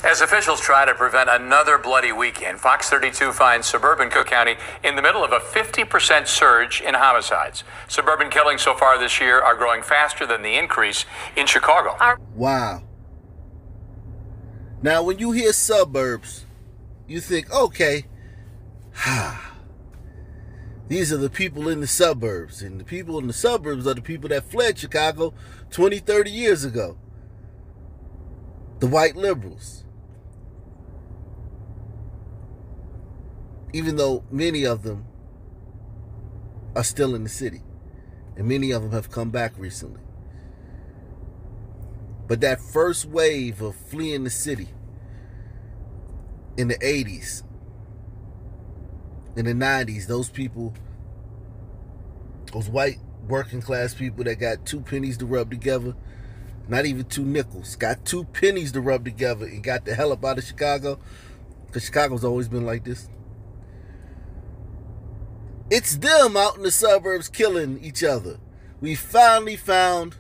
As officials try to prevent another bloody weekend, Fox 32 finds suburban Cook County in the middle of a 50% surge in homicides. Suburban killings so far this year are growing faster than the increase in Chicago. Wow. Now, when you hear suburbs, you think, okay, these are the people in the suburbs. And the people in the suburbs are the people that fled Chicago 20, 30 years ago. The white liberals. Even though many of them are still in the city. And many of them have come back recently. But that first wave of fleeing the city in the 80s, in the 90s, those people, those white working class people that got 2 pennies to rub together, not even 2 nickels, got 2 pennies to rub together and got the hell up out of Chicago, because Chicago's always been like this. It's them out in the suburbs killing each other. We finally found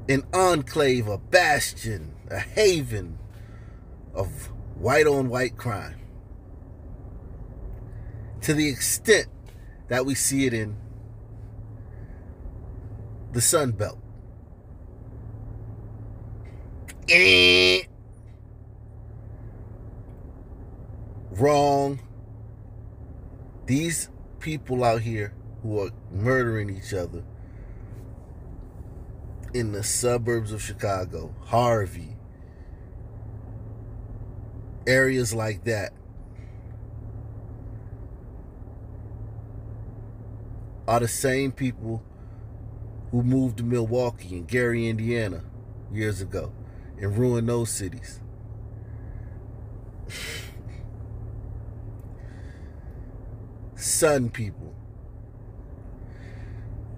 an enclave, a bastion, a haven of white-on-white crime. To the extent that we see it in the Sun Belt. Wrong. These people out here who are murdering each other in the suburbs of Chicago, Harvey, areas like that, are the same people who moved to Milwaukee and Gary, Indiana years ago and ruined those cities. Sun people.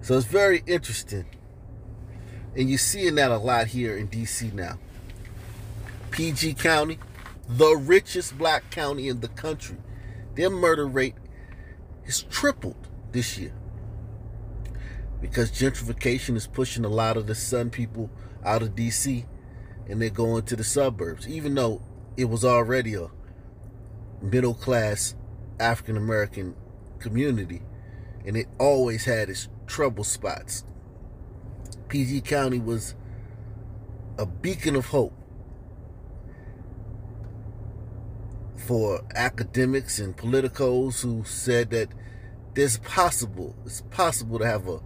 So it's very interesting. And you're seeing that a lot here in D.C. now. PG County, the richest black county in the country, their murder rate has tripled this year. Because gentrification is pushing a lot of the Sun people out of D.C. and they're going to the suburbs. Even though it was already a middle-class African-American community and it always had its trouble spots. PG County was a beacon of hope for academics and politicos who said that it's possible to have a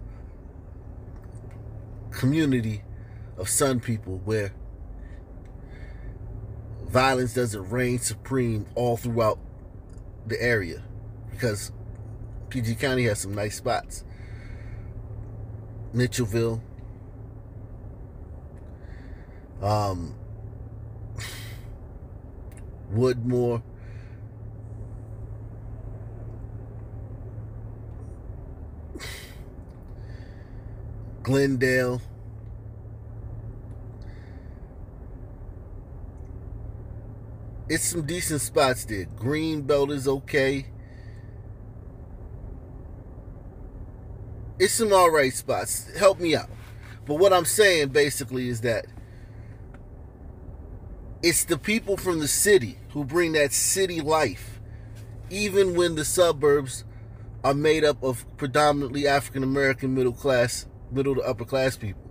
community of Sun people where violence doesn't reign supreme all throughout the area, because PG County has some nice spots. Mitchellville, Woodmore, Glendale, it's some decent spots there. Greenbelt is okay. It's some alright spots. Help me out. But what I'm saying basically is that it's the people from the city who bring that city life, even when the suburbs are made up of predominantly African American middle to upper class people.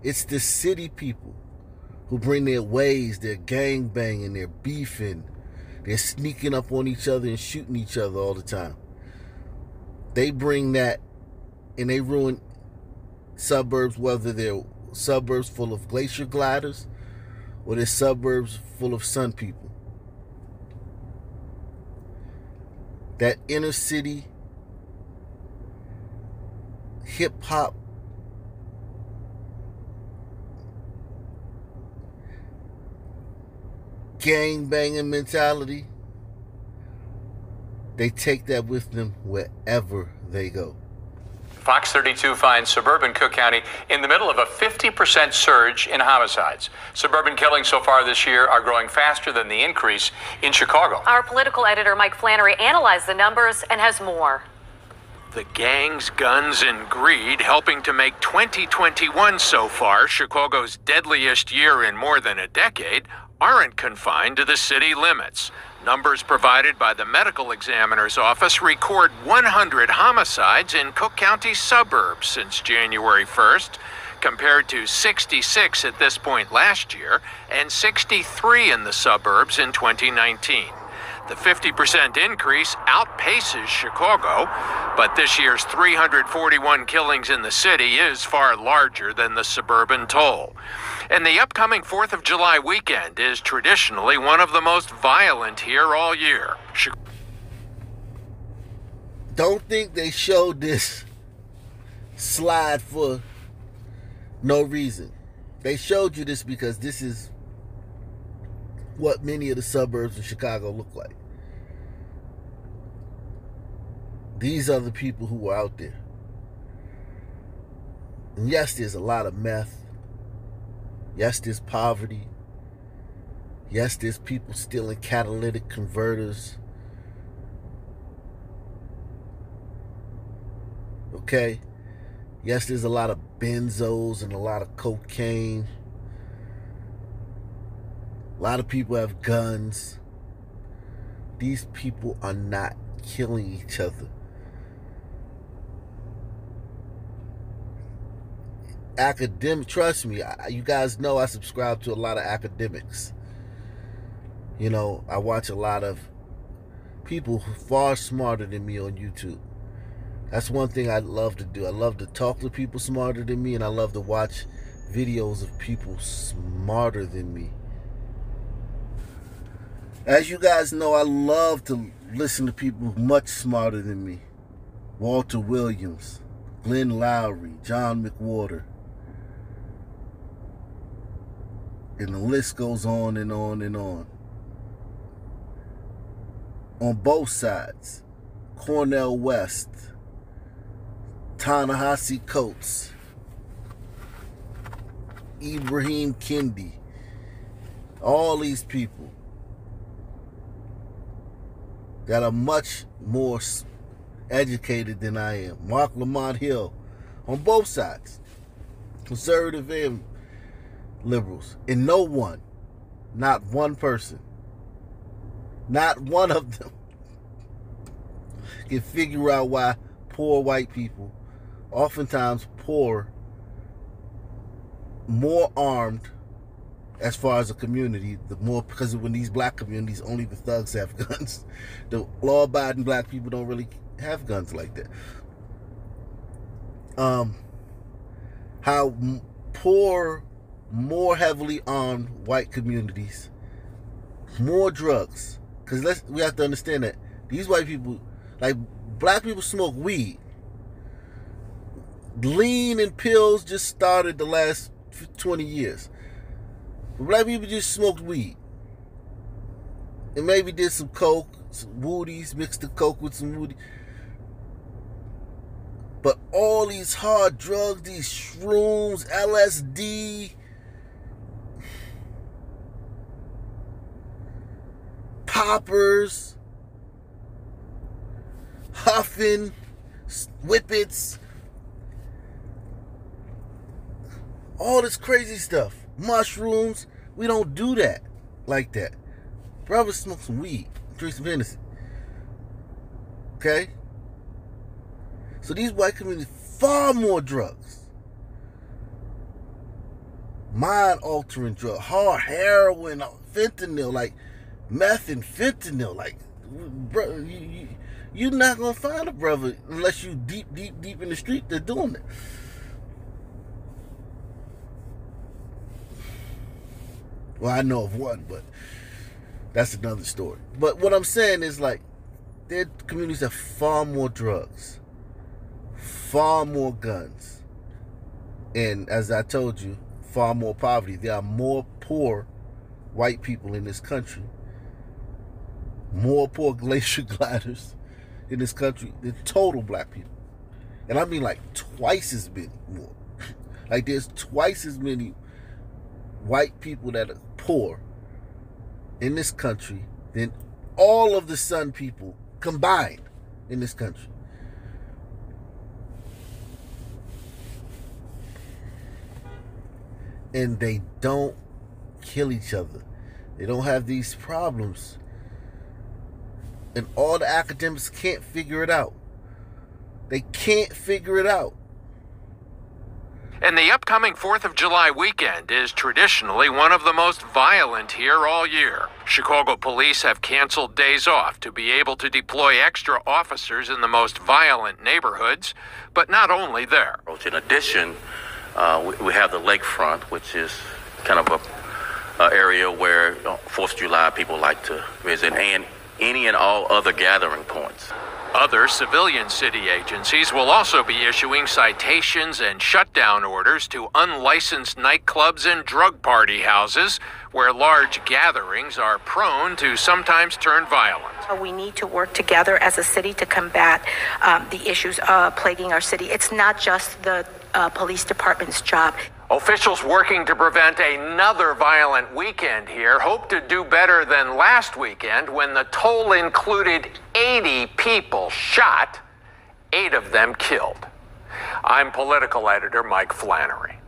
It's the city people who bring their ways, their gang banging, their beefing, they're sneaking up on each other and shooting each other all the time. They bring that and they ruin suburbs, whether they're suburbs full of glacier gliders or they're suburbs full of Sun people. That inner city hip-hop gang-banging mentality, they take that with them wherever they go. Fox 32 finds suburban Cook County in the middle of a 50% surge in homicides. Suburban killings so far this year are growing faster than the increase in Chicago. Our political editor, Mike Flannery, analyzed the numbers and has more. The gangs, guns, and greed helping to make 2021 so far Chicago's deadliest year in more than a decade aren't confined to the city limits. Numbers provided by the medical examiner's office record 100 homicides in Cook County suburbs since January 1st, compared to 66 at this point last year and 63 in the suburbs in 2019. The 50% increase outpaces Chicago, but this year's 341 killings in the city is far larger than the suburban toll. And the upcoming 4th of July weekend is traditionally one of the most violent here all year. Don't think they showed this slide for no reason. They showed you this because this is what many of the suburbs of Chicago look like. These are the people who are out there. And yes, there's a lot of meth. Yes, there's poverty. Yes, there's people stealing catalytic converters. Okay? Yes, there's a lot of benzos and a lot of cocaine. A lot of people have guns. These people are not killing each other. Trust me, you guys know I subscribe to a lot of academics. You know, I watch a lot of people far smarter than me on YouTube. That's one thing I love to do. I love to talk to people smarter than me, and I love to watch videos of people smarter than me. As you guys know, I love to listen to people much smarter than me. Walter Williams, Glenn Lowry, John McWhorter. And the list goes on and on and on. On both sides, Cornel West, Ta-Nehisi Coates, Ibrahim Kendi, all these people that are much more educated than I am. Mark Lamont Hill, on both sides, conservative and liberals. And no one, not one person, not one of them can figure out why poor white people, oftentimes poor, more armed as far as a community, the more, because when these black communities, only the thugs have guns. The law-abiding black people don't really have guns like that. How poor, more heavily armed white communities, more drugs. Because we have to understand that these white people, like black people, smoke weed. Lean and pills just started the last 20 years. But black people just smoked weed. And maybe did some coke, some woodies, mixed the coke with some woody. But all these hard drugs, these shrooms, LSD, poppers, huffing, whippets, all this crazy stuff, mushrooms. We don't do that like that. Brothers smoke some weed, drink some Hennessy. Okay? So these white communities, far more drugs. Mind-altering drugs, hard heroin, fentanyl, like meth and fentanyl. Like, bro, you're not going to find a brother unless you deep in the street that's doing it. Well, I know of one, but that's another story. But what I'm saying is, like, their communities have far more drugs, far more guns, and as I told you, far more poverty. There are more poor white people in this country, more poor glacier gliders in this country than total black people. And I mean like twice as many more. Like there's twice as many white people that are poor in this country than all of the Sun people combined in this country. And they don't kill each other. They don't have these problems. And all the academics can't figure it out. They can't figure it out. And the upcoming 4th of July weekend is traditionally one of the most violent here all year. Chicago police have canceled days off to be able to deploy extra officers in the most violent neighborhoods, but not only there. In addition, we have the lakefront, which is kind of a area where 4th of July people like to visit, and any and all other gathering points. Other civilian city agencies will also be issuing citations and shutdown orders to unlicensed nightclubs and drug party houses where large gatherings are prone to sometimes turn violent. We need to work together as a city to combat the issues plaguing our city. It's not just the police department's job. Officials working to prevent another violent weekend here hope to do better than last weekend when the toll included 80 people shot, 8 of them killed. I'm political editor Mike Flannery.